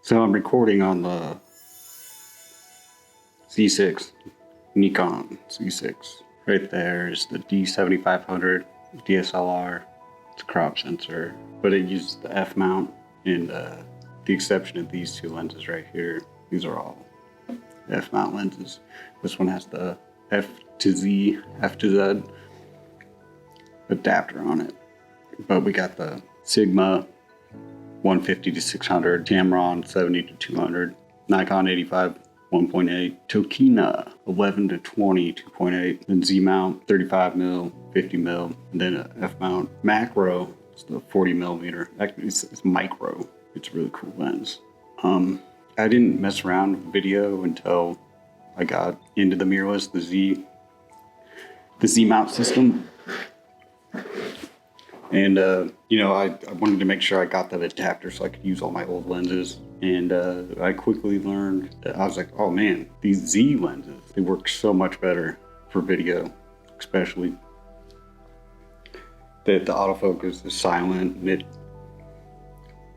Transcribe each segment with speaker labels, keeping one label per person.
Speaker 1: So I'm recording on the Z6, Nikon Z6. Right there is the D7500 DSLR. It's a crop sensor, but it uses the F mount, and the exception of these two lenses right here, these are all F mount lenses. This one has the F to Z, F to Z adapter on it. But we got the Sigma 150 to 600, Tamron 70 to 200, Nikon 85 1.8, Tokina 11 to 20 2.8, then Z mount 35 mil, 50 mil, and then a F mount macro. It's the 40 millimeter. Actually, it's micro. It's a really cool lens. I didn't mess around with video until I got into the mirrorless, the Z mount system. And, I wanted to make sure I got that adapter so I could use all my old lenses. And I quickly learned that I was like, oh man, these Z lenses, they work so much better for video, especially that the autofocus is silent. And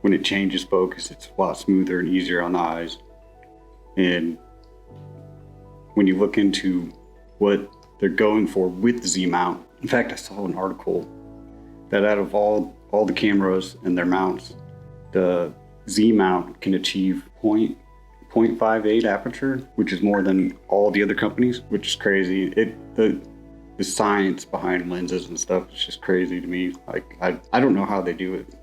Speaker 1: when it changes focus, it's a lot smoother and easier on the eyes. And when you look into what they're going for with the Z mount, in fact, I saw an article that out of all the cameras and their mounts, the Z mount can achieve 0.58 aperture, which is more than all the other companies, which is crazy. The science behind lenses and stuff is just crazy to me. Like, I don't know how they do it.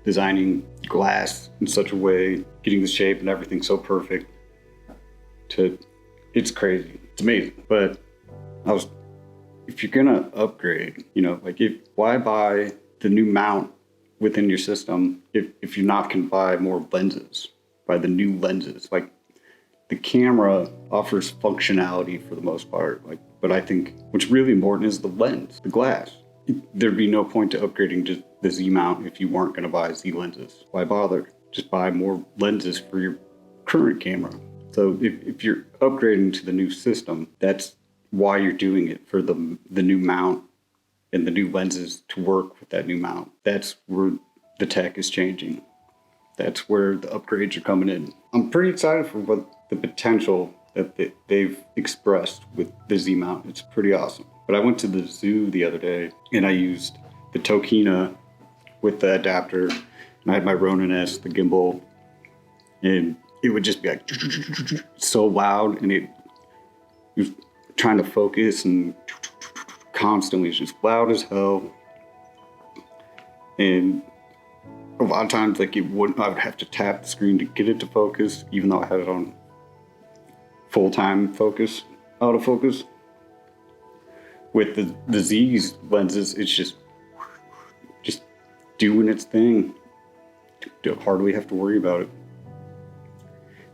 Speaker 1: Designing glass in such a way, getting the shape and everything so perfect. It's crazy. It's amazing. But if you're gonna upgrade, why buy the new mount within your system if you're not gonna buy more lenses, buy the new lenses? Like, the camera offers functionality for the most part, but I think what's really important is the lens, the glass. There'd be no point to upgrading just the Z mount if you weren't gonna buy Z lenses. Why bother? Just buy more lenses for your current camera. So if you're upgrading to the new system, that's why you're doing it, for the new mount and the new lenses to work with that new mount. That's where the tech is changing. That's where the upgrades are coming in. I'm pretty excited for what the potential that they've expressed with the Z mount. It's pretty awesome. But I went to the zoo the other day and I used the Tokina with the adapter, and I had my Ronin S, the gimbal, and it would just be like so loud, and it was trying to focus and constantly, it's just loud as hell. And a lot of times, I would have to tap the screen to get it to focus, even though I had it on full-time focus, autofocus. With the Z's lenses, it's just doing its thing. Don't hardly have to worry about it.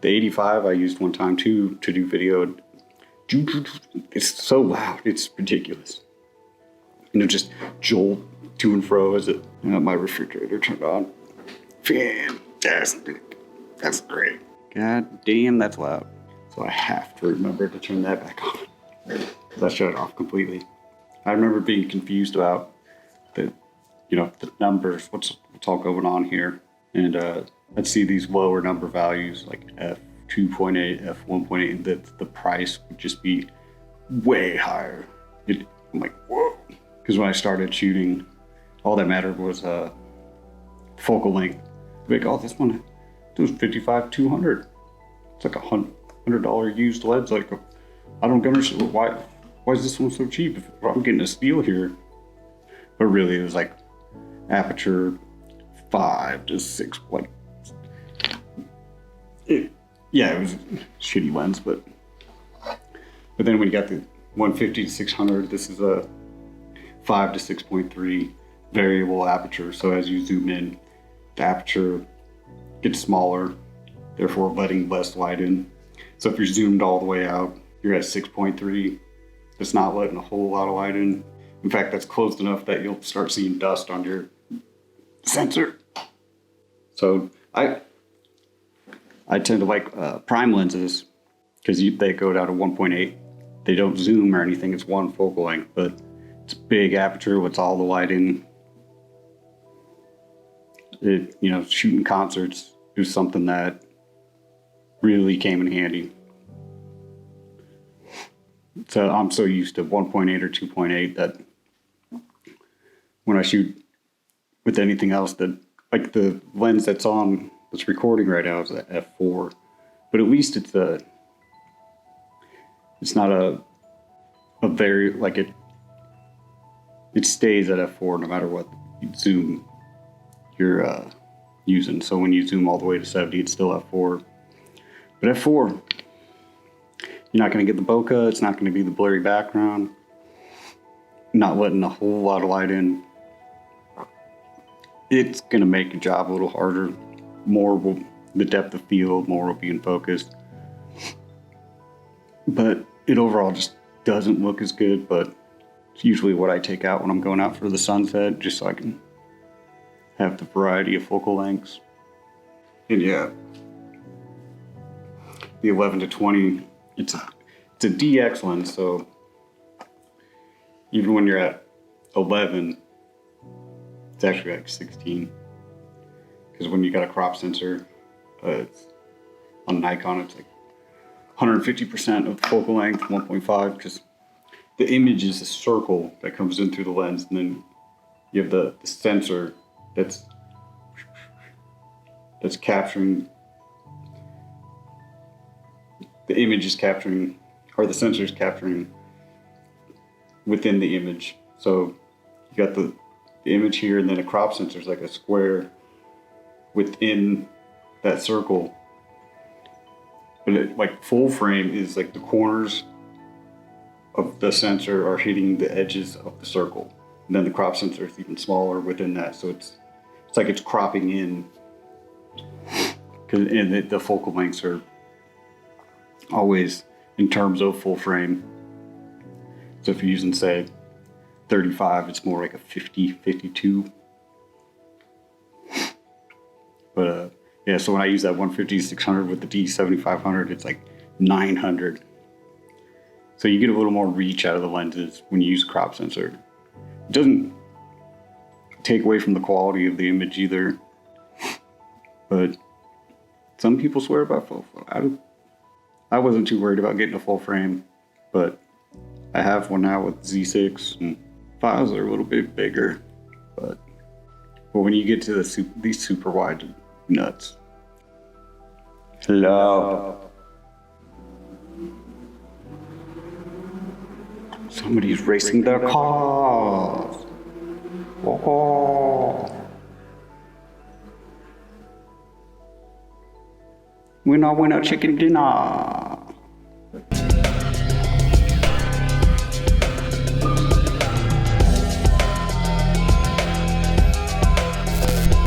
Speaker 1: The 85 I used one time too to do video. It's so loud, it's ridiculous. Just jolt to and fro as my refrigerator turned on. Fantastic. That's great. God damn, that's loud. So I have to remember to turn that back on. I shut it off completely. I remember being confused about the numbers, what's all going on here. And I'd see these lower number values like f2.8, f1.8, and the price would just be way higher. I'm like, whoa. Because when I started shooting, all that mattered was focal length. Like, oh, this one, it was 55-200. It's like $100 used lens. Like, I don't understand why is this one so cheap if I'm getting a steal here? But really, it was like aperture 5 to 6. It was a shitty lens, but then when you got the 150 to 600, this is a 5 to 6.3 variable aperture. So as you zoom in, the aperture gets smaller, therefore letting less light in. So if you're zoomed all the way out, you're at 6.3. It's not letting a whole lot of light in. In fact, that's close enough that you'll start seeing dust on your sensor. So I tend to like prime lenses because they go down to 1.8. They don't zoom or anything. It's one focal length, but it's big aperture with all the light in. Shooting concerts is something that really came in handy. So I'm so used to 1.8 or 2.8 that when I shoot with anything else, that like the lens that's recording right now is at f4, but at least it's not a very, like, it stays at f4 no matter what zoom you're using. So when you zoom all the way to 70, it's still f4. But f4, you're not going to get the bokeh. It's not going to be the blurry background. Not letting a whole lot of light in. It's going to make your job a little harder. The depth of field, more will be in focus. But it overall just doesn't look as good, but it's usually what I take out when I'm going out for the sunset, just so I can have the variety of focal lengths. And yeah, the 11 to 20, it's a DX lens, so even when you're at 11, it's actually like 16. Because when you got a crop sensor, it's, on Nikon, it's like 150% of the focal length, 1.5, because the image is a circle that comes in through the lens, and then you have the sensor that's capturing, the image is capturing, or the sensor is capturing within the image. So you got the image here, and then a crop sensor is like a square within that circle. But like full frame is like the corners of the sensor are hitting the edges of the circle. And then the crop sensor is even smaller within that. So it's like it's cropping in. And the focal lengths are always in terms of full frame. So if you're using, say, 35, it's more like a 50, 52. But yeah, so when I use that 150-600 with the D7500, it's like 900. So you get a little more reach out of the lenses when you use a crop sensor. It doesn't take away from the quality of the image either. But some people swear by full frame. I wasn't too worried about getting a full frame, but I have one now with Z6, and files are a little bit bigger. But when you get to these super wide nuts. Hello. Somebody's racing their cars. Oh. Winner, winner, chicken dinner.